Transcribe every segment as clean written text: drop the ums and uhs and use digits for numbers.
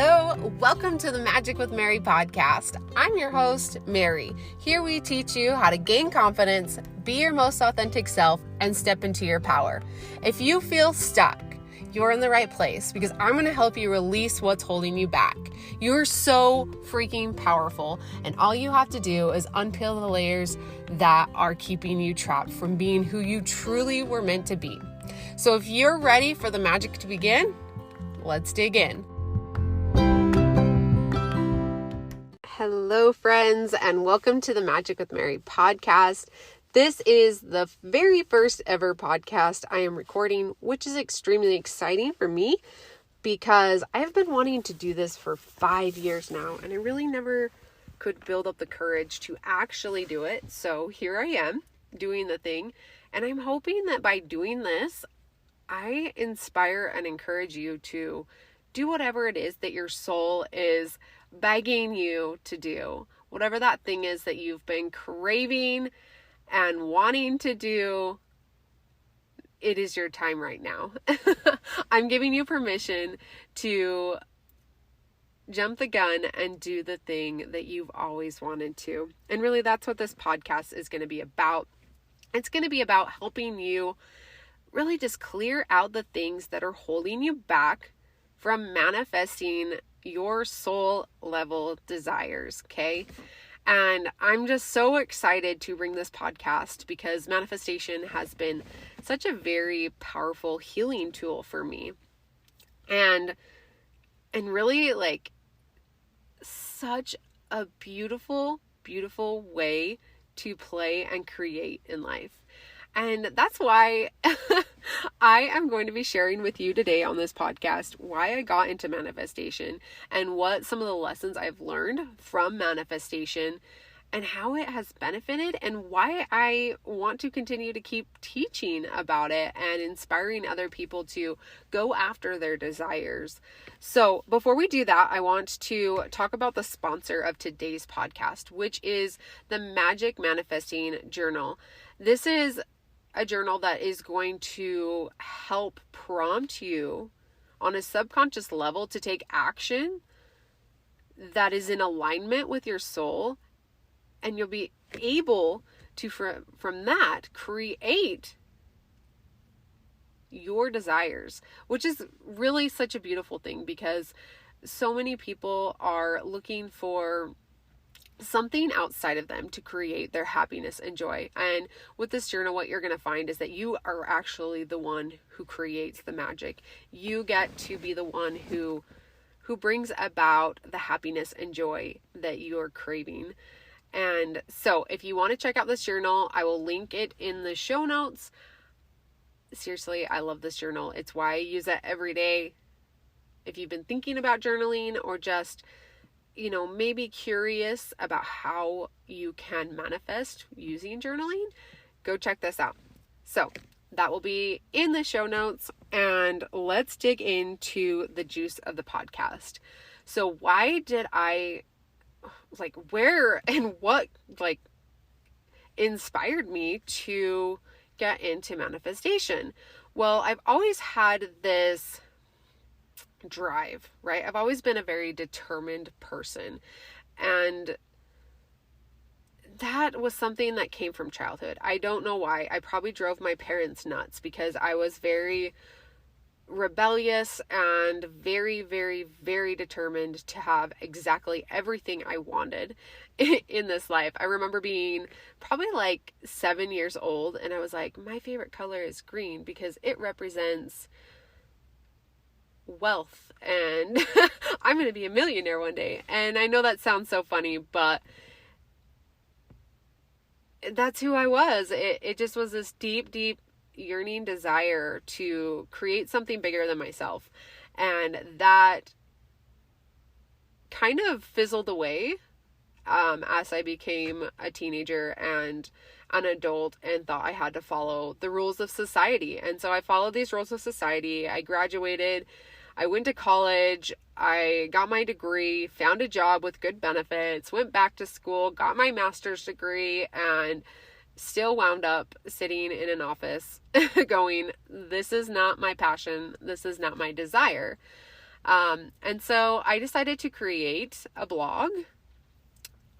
Hello, welcome to the Magic with Mary podcast. I'm your host, Mary. Here we teach you how to gain confidence, be your most authentic self, and step into your power. If you feel stuck, you're in the right place because I'm going to help you release what's holding you back. You're so freaking powerful, and all you have to do is unpeel the layers that are keeping you trapped from being who you truly were meant to be. So if you're ready for the magic to begin, let's dig in. Hello, friends, and welcome to the Magic with Mary podcast. This is the very first ever podcast I am recording, which is extremely exciting for me because I've been wanting to do this for 5 years now, and I really never could build up the courage to actually do it. So here I am doing the thing, and I'm hoping that by doing this, I inspire and encourage you to do whatever it is that your soul is begging you to do. Whatever that thing is that you've been craving and wanting to do, it is your time right now. I'm giving you permission to jump the gun and do the thing that you've always wanted to. And really, that's what this podcast is going to be about. It's going to be about helping you really just clear out the things that are holding you back from manifesting your soul level desires, okay? And I'm just so excited to bring this podcast because manifestation has been such a very powerful healing tool for me. And really like such a beautiful, beautiful way to play and create in life. And that's why I am going to be sharing with you today on this podcast why I got into manifestation and what some of the lessons I've learned from manifestation and how it has benefited and why I want to continue to keep teaching about it and inspiring other people to go after their desires. So before we do that, I want to talk about the sponsor of today's podcast, which is the Magic Manifesting Journal. This is a journal that is going to help prompt you on a subconscious level to take action that is in alignment with your soul, and you'll be able to from that create your desires, which is really such a beautiful thing because so many people are looking for something outside of them to create their happiness and joy. And with this journal, what you're going to find is that you are actually the one who creates the magic. You get to be the one who brings about the happiness and joy that you're craving. And so if you want to check out this journal, I will link it in the show notes. Seriously, I love this journal. It's why I use it every day. If you've been thinking about journaling or just maybe curious about how you can manifest using journaling, go check this out. So that will be in the show notes, and let's dig into the juice of the podcast. So why did where and what inspired me to get into manifestation? Well, I've always had this drive, right? I've always been a very determined person, and that was something that came from childhood. I don't know why. I probably drove my parents nuts because I was very rebellious and very, very, very determined to have exactly everything I wanted in this life. I remember being probably 7 years old, and I was like, my favorite color is green because it represents wealth and I'm going to be a millionaire one day. And I know that sounds so funny, but that's who I was. It just was this deep, deep yearning desire to create something bigger than myself. And that kind of fizzled away as I became a teenager and an adult and thought I had to follow the rules of society. And so I followed these rules of society. I graduated. I went to college, I got my degree, found a job with good benefits, went back to school, got my master's degree, and still wound up sitting in an office going, this is not my passion, this is not my desire. And so I decided to create a blog,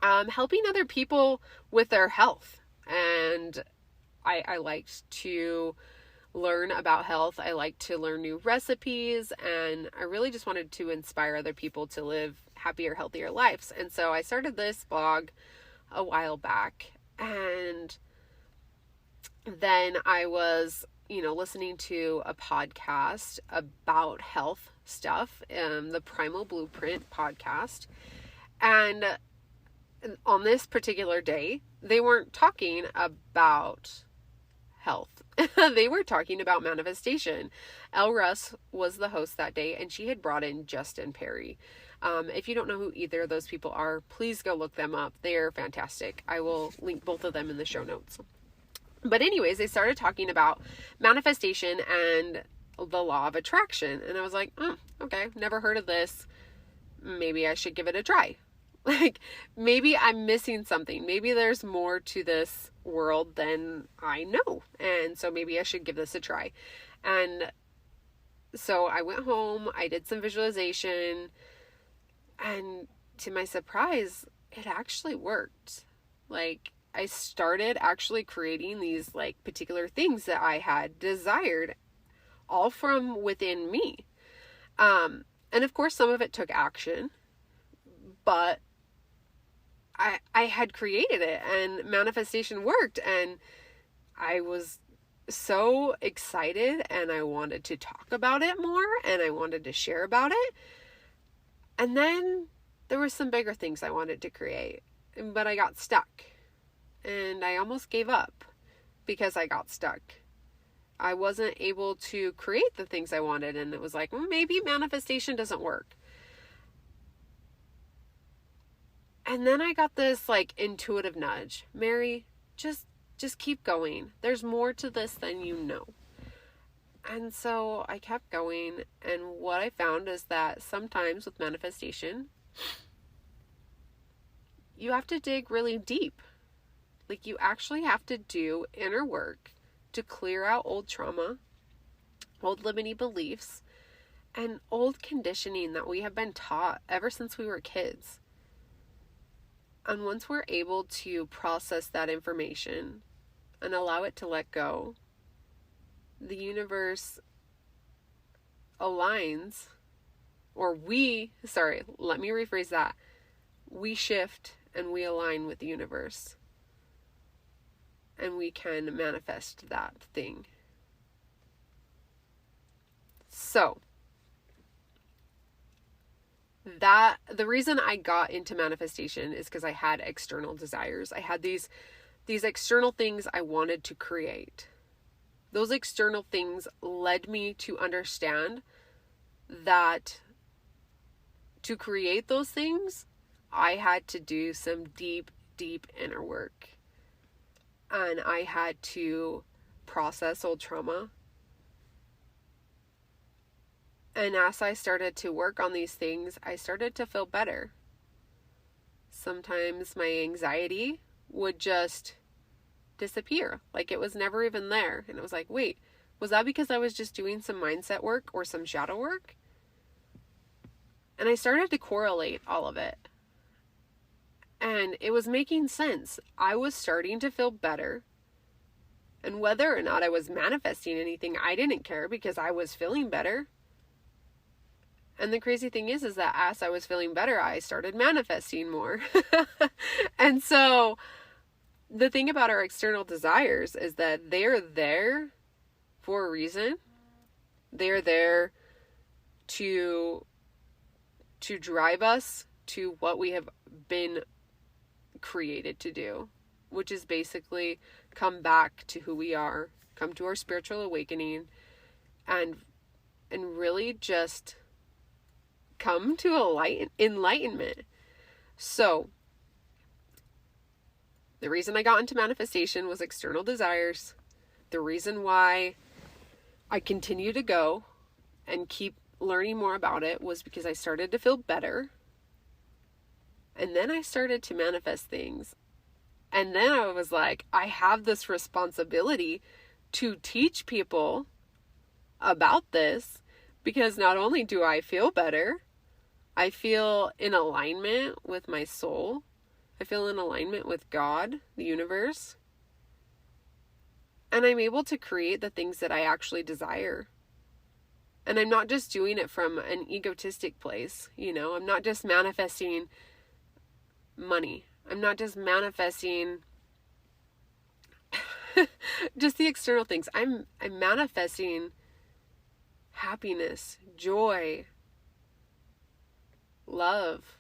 helping other people with their health. And I liked to learn about health. I like to learn new recipes, and I really just wanted to inspire other people to live happier, healthier lives. And so I started this blog a while back, and then I was, listening to a podcast about health stuff, the Primal Blueprint podcast. And on this particular day, they weren't talking about health. They were talking about manifestation. Elle Russ was the host that day, and she had brought in Justin Perry. If you don't know who either of those people are, please go look them up. They're fantastic. I will link both of them in the show notes. But anyways, they started talking about manifestation and the law of attraction. And I was like, okay, never heard of this. Maybe I should give it a try. Like, maybe I'm missing something. Maybe there's more to this world than I know. And so maybe I should give this a try. And so I went home, I did some visualization, and to my surprise, it actually worked. Like, I started actually creating these particular things that I had desired, all from within me. And of course, some of it took action, but I had created it, and manifestation worked, and I was so excited, and I wanted to talk about it more, and I wanted to share about it. And then there were some bigger things I wanted to create, but I got stuck, and I almost gave up because I got stuck. I wasn't able to create the things I wanted, and it was like, maybe manifestation doesn't work. And then I got this intuitive nudge. Mary, just keep going. There's more to this than you know. And so I kept going. And what I found is that sometimes with manifestation, you have to dig really deep. You actually have to do inner work to clear out old trauma, old limiting beliefs, and old conditioning that we have been taught ever since we were kids. And once we're able to process that information and allow it to let go, the universe aligns, let me rephrase that. We shift and we align with the universe. And we can manifest that thing. So, the reason I got into manifestation is because I had external desires. I had these external things I wanted to create. Those external things led me to understand that to create those things, I had to do some deep, deep inner work. And I had to process old trauma. And as I started to work on these things, I started to feel better. Sometimes my anxiety would just disappear, like it was never even there. And it was like, wait, was that because I was just doing some mindset work or some shadow work? And I started to correlate all of it. And it was making sense. I was starting to feel better. And whether or not I was manifesting anything, I didn't care because I was feeling better. And the crazy thing is that as I was feeling better, I started manifesting more. And so the thing about our external desires is that they're there for a reason. They're there to drive us to what we have been created to do, which is basically come back to who we are, come to our spiritual awakening, and really just come to enlightenment. So the reason I got into manifestation was external desires. The reason why I continue to go and keep learning more about it was because I started to feel better. And then I started to manifest things. And then I was like, I have this responsibility to teach people about this, Because not only do I feel better, I feel in alignment with my soul. I feel in alignment with God, the universe. And I'm able to create the things that I actually desire. And I'm not just doing it from an egotistic place, I'm not just manifesting money. I'm not just manifesting just the external things. I'm manifesting happiness, joy, love.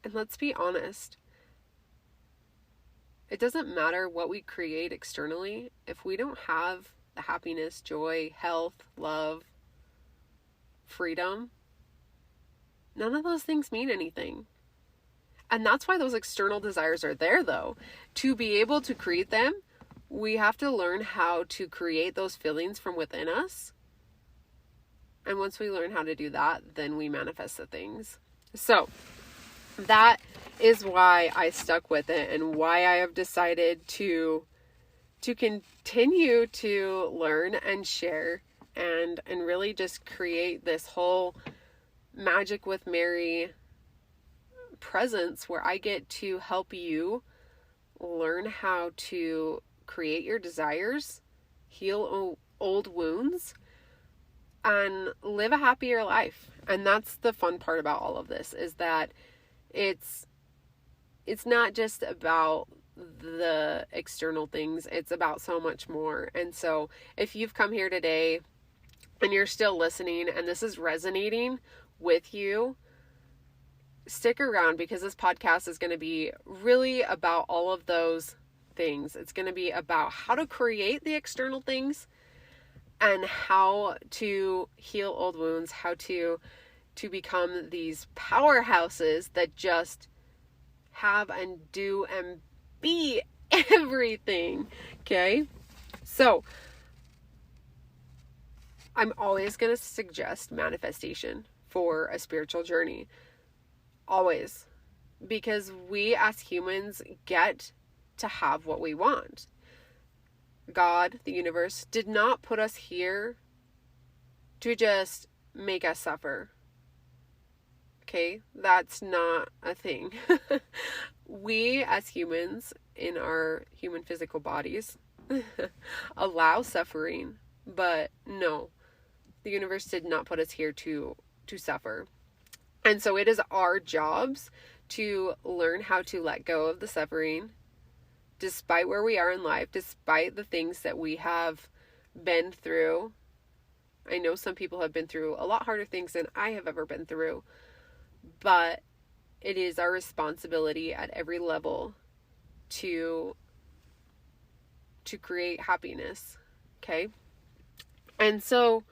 And let's be honest. It doesn't matter what we create externally if we don't have the happiness, joy, health, love, freedom. None of those things mean anything. And that's why those external desires are there, though. To be able to create them, we have to learn how to create those feelings from within us. And once we learn how to do that, then we manifest the things. So that is why I stuck with it and why I have decided to continue to learn and share and really just create this whole Magic with Mary presence where I get to help you learn how to create your desires, heal old wounds, and live a happier life. And that's the fun part about all of this, is that it's not just about the external things. It's about so much more. And so if you've come here today and you're still listening and this is resonating with you, stick around, because this podcast is going to be really about all of those things. It's going to be about how to create the external things and how to heal old wounds, how to become these powerhouses that just have and do and be everything. Okay? So I'm always going to suggest manifestation for a spiritual journey. Always. Because we as humans get to have what we want. God, the universe, did not put us here to just make us suffer. Okay? That's not a thing. We as humans in our human physical bodies allow suffering, but no, the universe did not put us here to suffer. And so it is our jobs to learn how to let go of the suffering, despite where we are in life, despite the things that we have been through. I know some people have been through a lot harder things than I have ever been through, but it is our responsibility at every level to create happiness. Okay? And so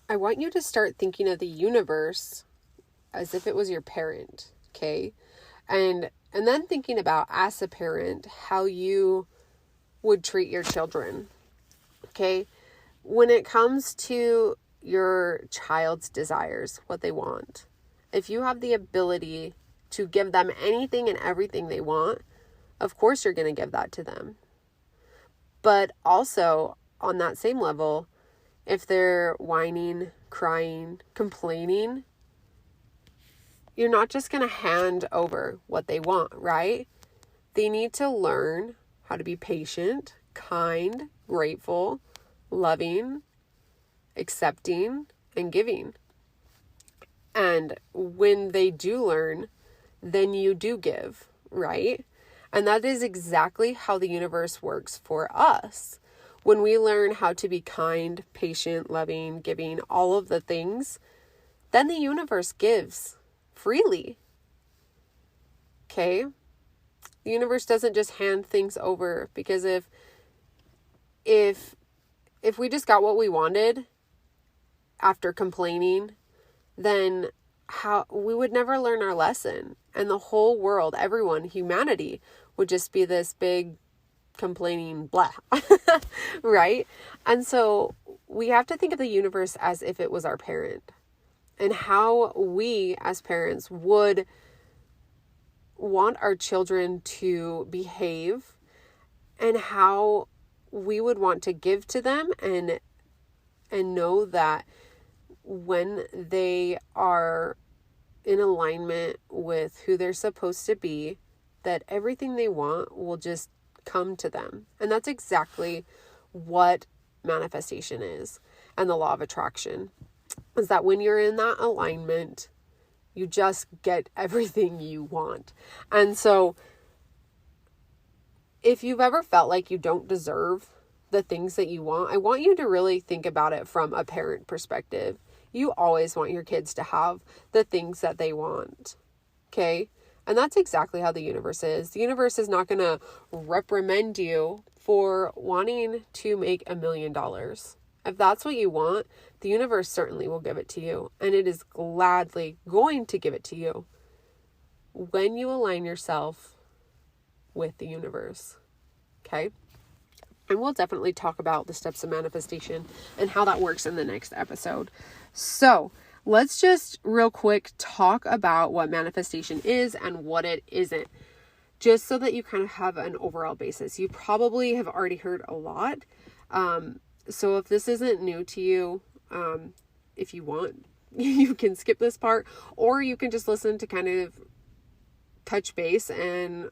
I want you to start thinking of the universe as if it was your parent. Okay? And then thinking about, as a parent, how you would treat your children. Okay? When it comes to your child's desires, what they want, if you have the ability to give them anything and everything they want, of course you're going to give that to them. But also, on that same level, if they're whining, crying, complaining, you're not just going to hand over what they want, right? They need to learn how to be patient, kind, grateful, loving, accepting, and giving. And when they do learn, then you do give, right? And that is exactly how the universe works for us. When we learn how to be kind, patient, loving, giving, all of the things, then the universe gives freely. Okay? The universe doesn't just hand things over, because if we just got what we wanted after complaining, then we would never learn our lesson. And the whole world, everyone, humanity, would just be this big complaining blah. Right? And so we have to think of the universe as if it was our parent, and how we as parents would want our children to behave, and how we would want to give to them and and know that when they are in alignment with who they're supposed to be, that everything they want will just come to them. And that's exactly what manifestation is. And the law of attraction is that when you're in that alignment, you just get everything you want. And so if you've ever felt like you don't deserve the things that you want, I want you to really think about it from a parent perspective. You always want your kids to have the things that they want. Okay? And that's exactly how the universe is. The universe is not going to reprimand you for wanting to make $1 million. If that's what you want, the universe certainly will give it to you. And it is gladly going to give it to you when you align yourself with the universe. Okay? And we'll definitely talk about the steps of manifestation and how that works in the next episode. So let's just real quick talk about what manifestation is and what it isn't, just so that you kind of have an overall basis. You probably have already heard a lot. So if this isn't new to you, if you want, you can skip this part, or you can just listen to kind of touch base and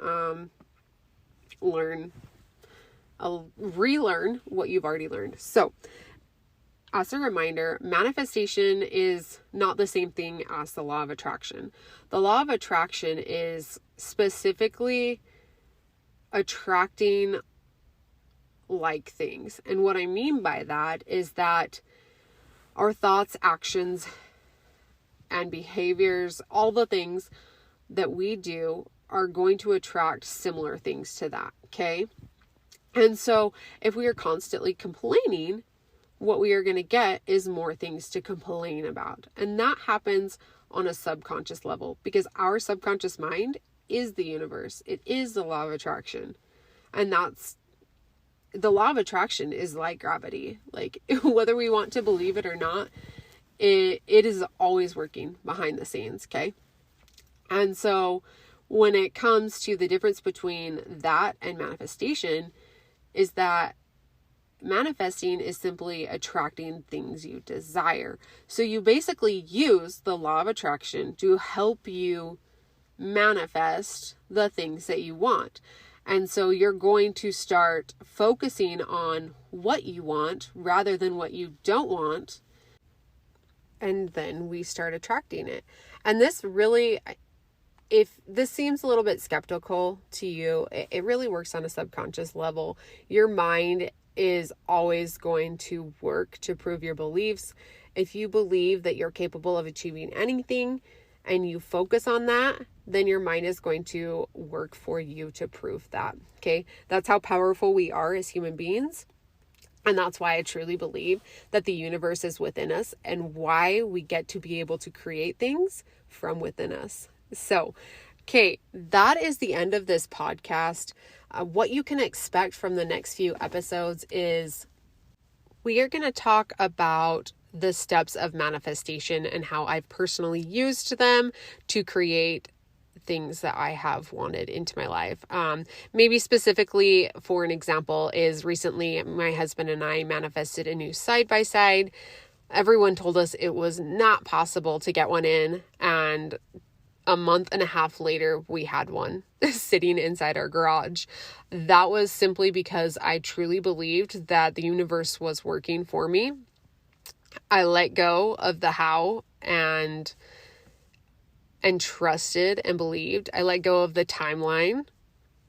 relearn what you've already learned. So as a reminder, manifestation is not the same thing as the law of attraction. The law of attraction is specifically attracting like things. And what I mean by that is that our thoughts, actions, and behaviors, all the things that we do are going to attract similar things to that. Okay? And so if we are constantly complaining, what we are going to get is more things to complain about. And that happens on a subconscious level, because our subconscious mind is the universe. It is the law of attraction. And that's the law of attraction is like gravity. Like whether we want to believe it or not, it is always working behind the scenes. Okay. And so when it comes to the difference between that and manifestation, is that manifesting is simply attracting things you desire. So you basically use the law of attraction to help you manifest the things that you want. And so you're going to start focusing on what you want rather than what you don't want. And then we start attracting it. And this really, if this seems a little bit skeptical to you, it really works on a subconscious level. Your mind is always going to work to prove your beliefs. If you believe that you're capable of achieving anything and you focus on that, then your mind is going to work for you to prove that. Okay? That's how powerful we are as human beings. And that's why I truly believe that the universe is within us and why we get to be able to create things from within us. So, okay, that is the end of this podcast. What you can expect from the next few episodes is we are going to talk about the steps of manifestation and how I've personally used them to create things that I have wanted into my life. Maybe specifically for an example is recently my husband and I manifested a new side-by-side. Everyone told us it was not possible to get one in, and a month and a half later, we had one sitting inside our garage. That was simply because I truly believed that the universe was working for me. I let go of the how and trusted and believed. I let go of the timeline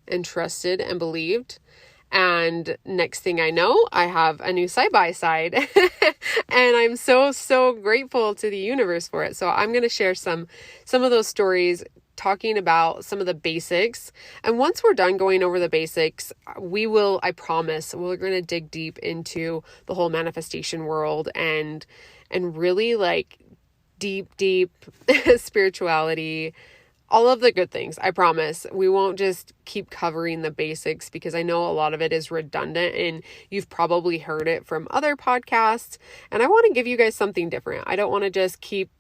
and trusted and believed. And next thing I know, I have a new side-by-side and I'm so grateful to the universe for it. So I'm going to share some of those stories, talking about some of the basics. And once we're done going over the basics, I promise, we're going to dig deep into the whole manifestation world and really like deep spirituality, all of the good things. I promise we won't just keep covering the basics, because I know a lot of it is redundant and you've probably heard it from other podcasts. And I want to give you guys something different. I don't want to just keep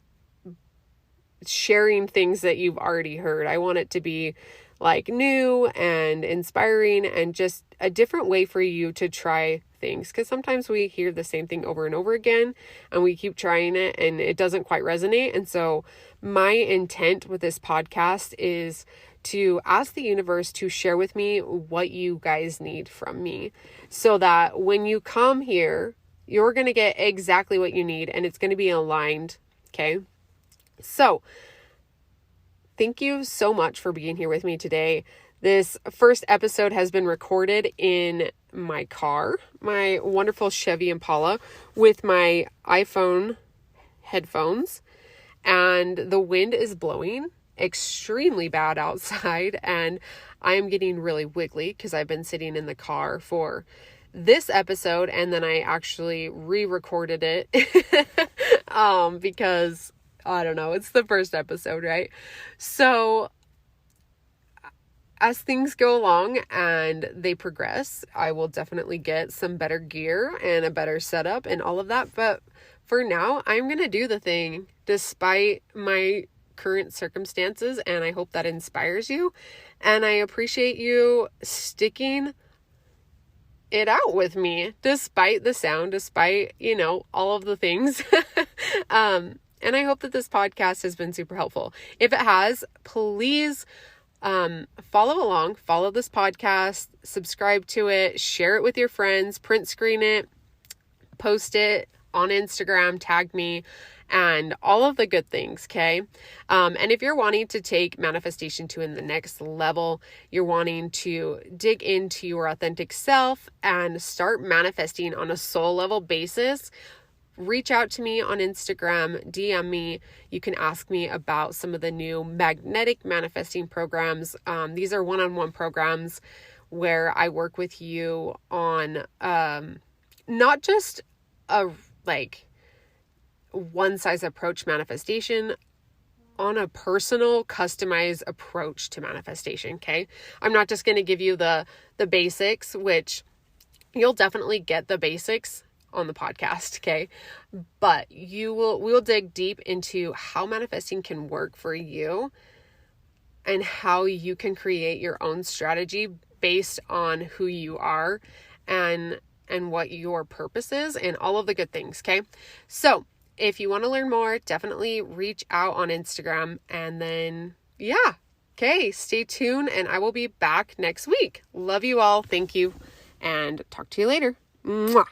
sharing things that you've already heard. I want it to be like new and inspiring and just a different way for you to try things, because sometimes we hear the same thing over and over again and we keep trying it and it doesn't quite resonate. And so my intent with this podcast is to ask the universe to share with me what you guys need from me, so that when you come here, you're going to get exactly what you need and it's going to be aligned. Okay. So thank you so much for being here with me today. This first episode has been recorded in my car, my wonderful Chevy Impala, with my iPhone headphones, and the wind is blowing extremely bad outside, and I am getting really wiggly because I've been sitting in the car for this episode, and then I actually re-recorded it because I don't know, it's the first episode, right? So as things go along and they progress, I will definitely get some better gear and a better setup and all of that. But for now, I'm going to do the thing despite my current circumstances, and I hope that inspires you. And I appreciate you sticking it out with me, despite the sound, despite, all of the things. And I hope that this podcast has been super helpful. If it has, please follow along, follow this podcast, subscribe to it, share it with your friends, print screen it, post it on Instagram, tag me, and all of the good things. Okay. And if you're wanting to take manifestation to the next level, you're wanting to dig into your authentic self and start manifesting on a soul level basis, reach out to me on Instagram, DM me. You can ask me about some of the new magnetic manifesting programs. These are one-on-one programs where I work with you on not just a one size approach manifestation, on a personal customized approach to manifestation. Okay. I'm not just going to give you the basics, which you'll definitely get the basics on the podcast. Okay. But we'll dig deep into how manifesting can work for you and how you can create your own strategy based on who you are and what your purpose is and all of the good things. Okay. So if you want to learn more, definitely reach out on Instagram, and then, yeah. Okay. Stay tuned and I will be back next week. Love you all. Thank you and talk to you later. Mwah.